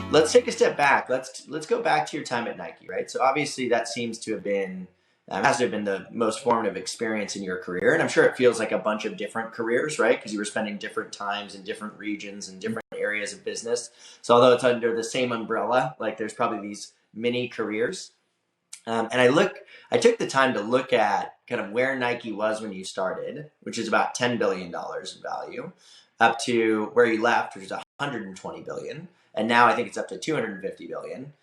Let's take a step back. Let's go back to your time at Nike, right? So obviously that seems to have been has to have been the most formative experience in your career, and I'm sure it feels like a bunch of different careers, right? Because you were spending different times in different regions and different areas of business. So although it's under the same umbrella, like there's probably these mini careers. And I took the time to look at kind of where Nike was when you started, which is about $10 billion in value, up to where you left, which is 120 billion, and now I think it's up to 250 billion.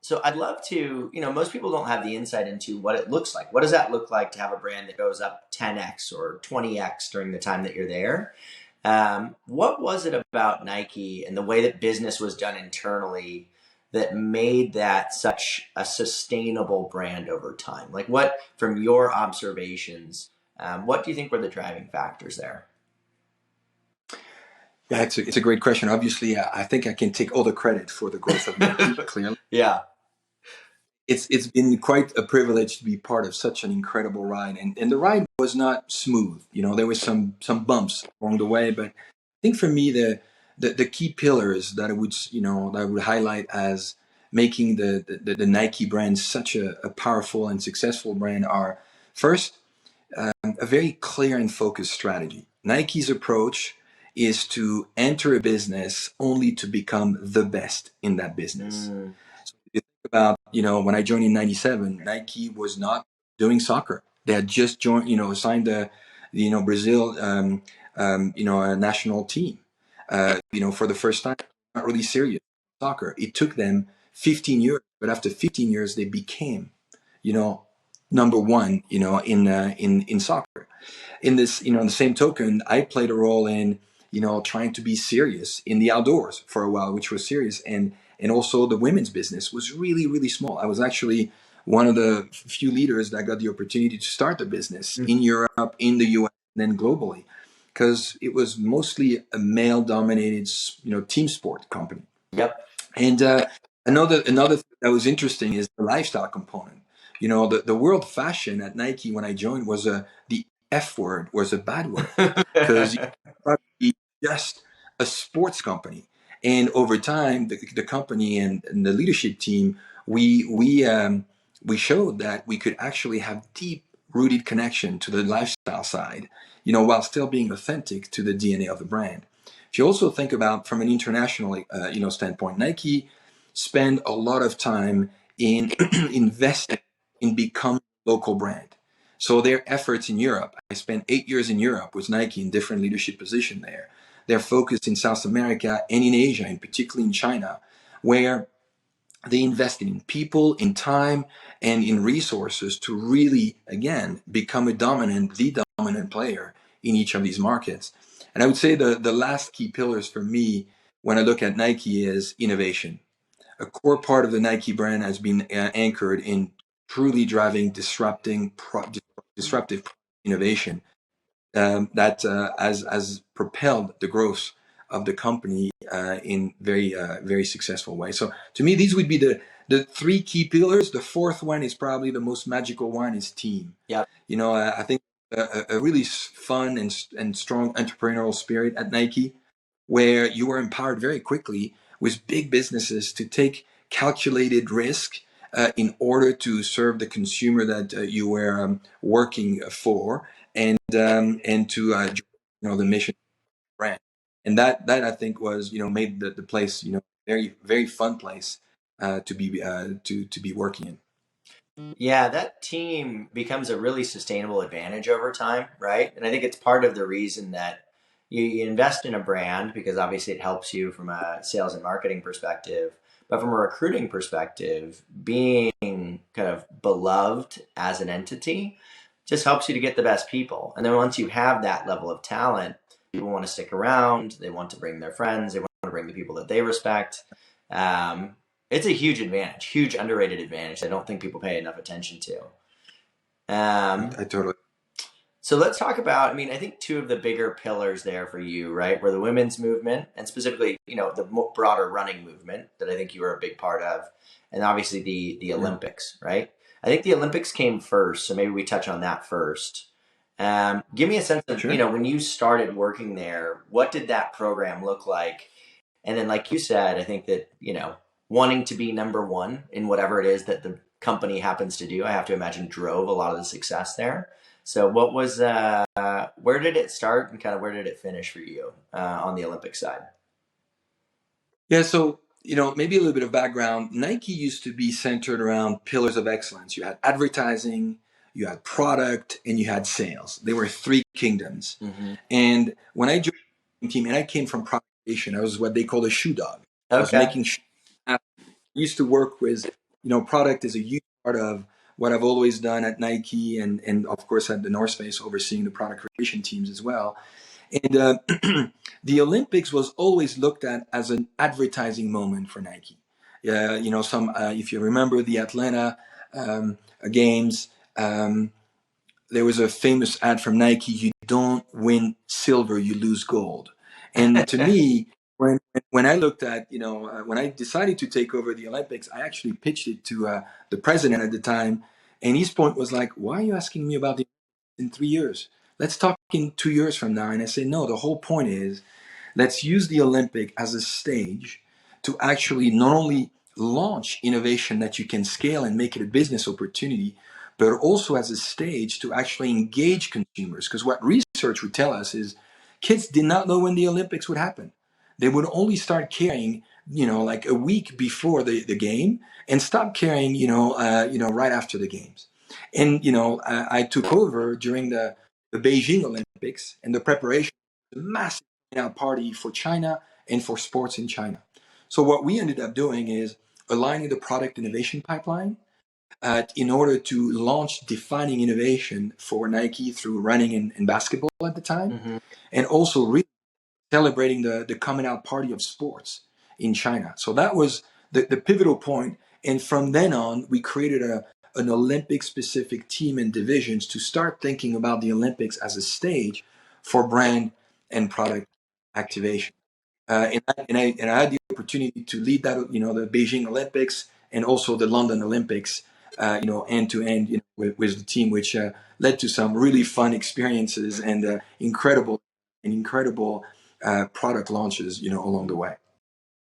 So I'd love to, most people don't have the insight into what it looks like. What does that look like to have a brand that goes up 10x or 20x during the time that you're there? What was it about Nike and the way that business was done internally that made that such a sustainable brand over time? Like what, from your observations, what do you think were the driving factors there? Yeah, it's a great question. Obviously, I think I can take all the credit for the growth of Nike, clearly. Yeah. It's been quite a privilege to be part of such an incredible ride. And the ride was not smooth. There was some bumps along the way, but I think for me the key pillars that I would highlight as making the Nike brand such a powerful and successful brand are first, a very clear and focused strategy. Nike's approach is to enter a business only to become the best in that business. So if you think about, when I joined in '97, Nike was not doing soccer. They had just signed Brazil, a national team, for the first time, not really serious soccer. It took them 15 years, but after 15 years, they became, number one, in soccer. In this, in the same token, I played a role in, trying to be serious in the outdoors for a while, which was serious. And also the women's business was really, really small. I was actually one of the few leaders that got the opportunity to start the business in Europe, in the US, and then globally, because it was mostly a male-dominated, team sport company. Yep. And another thing that was interesting is the lifestyle component. The world fashion at Nike when I joined was the F word was a bad word because you just a sports company. And over time, the company and the leadership team, we showed that we could actually have deep rooted connection to the lifestyle side, while still being authentic to the DNA of the brand. If you also think about from an international, standpoint, Nike spend a lot of time in investing in becoming a local brand. So their efforts in Europe, I spent 8 years in Europe with Nike in different leadership positions there. They're focused in South America and in Asia, and particularly in China, where they invested in people, in time, and in resources to really, again, become the dominant player in each of these markets. And I would say the last key pillars for me when I look at Nike is innovation. A core part of the Nike brand has been anchored in truly driving disruptive innovation that has propelled the growth of the company in very successful way. So to me, these would be the three key pillars. The fourth one is probably the most magical one, is team. Yeah. I think a really fun and strong entrepreneurial spirit at Nike, where you were empowered very quickly with big businesses to take calculated risk in order to serve the consumer that you were working for, and to the mission of the brand. And that I think was made the place very very fun place to be working in. Yeah, that team becomes a really sustainable advantage over time, right? And I think it's part of the reason that you invest in a brand, because obviously it helps you from a sales and marketing perspective, but from a recruiting perspective, being kind of beloved as an entity just helps you to get the best people. And then once you have that level of talent, people want to stick around, they want to bring their friends, they want to bring the people that they respect. It's a huge advantage, huge underrated advantage. I don't think people pay enough attention to. I totally. So let's talk about, I think two of the bigger pillars there for you, right, were the women's movement and specifically, the broader running movement that I think you were a big part of, and obviously the Olympics, right? I think the Olympics came first, so maybe we touch on that first. Give me a sense of, Sure. When you started working there, what did that program look like? And then, like you said, I think that, wanting to be number one in whatever it is that the company happens to do, I have to imagine drove a lot of the success there. So what was, where did it start and kind of where did it finish for you on the Olympic side? Yeah, so maybe a little bit of background. Nike used to be centered around pillars of excellence. You had advertising, you had product, and you had sales. They were three kingdoms. Mm-hmm. And when I joined the team, and I came from product creation, I was what they call a shoe dog. I was Okay. making shoes. I used to work with, product is a huge part of what I've always done at Nike, and of course at the North Face, overseeing the product creation teams as well. And the Olympics was always looked at as an advertising moment for Nike. Yeah, if you remember the Atlanta games, there was a famous ad from Nike: "You don't win silver, you lose gold." And to me, when I looked at, when I decided to take over the Olympics, I actually pitched it to the president at the time, and his point was like, "Why are you asking me about the in 3 years? Let's talk in 2 years from now." And I say, no, the whole point is let's use the Olympic as a stage to actually not only launch innovation that you can scale and make it a business opportunity, but also as a stage to actually engage consumers. Because what research would tell us is kids did not know when the Olympics would happen. They would only start caring, like a week before the game, and stop caring, right after the games. And I took over during the Beijing Olympics, and the preparation was a massive out party for China and for sports in China. So what we ended up doing is aligning the product innovation pipeline in order to launch defining innovation for Nike through running and basketball at the time, Mm-hmm. and also really celebrating the coming out party of sports in China. So that was the pivotal point. And from then on, we created an Olympic specific team and divisions to start thinking about the Olympics as a stage for brand and product activation. And I had the opportunity to lead that, the Beijing Olympics and also the London Olympics, end to end, with the team, which led to some really fun experiences and incredible product launches, along the way.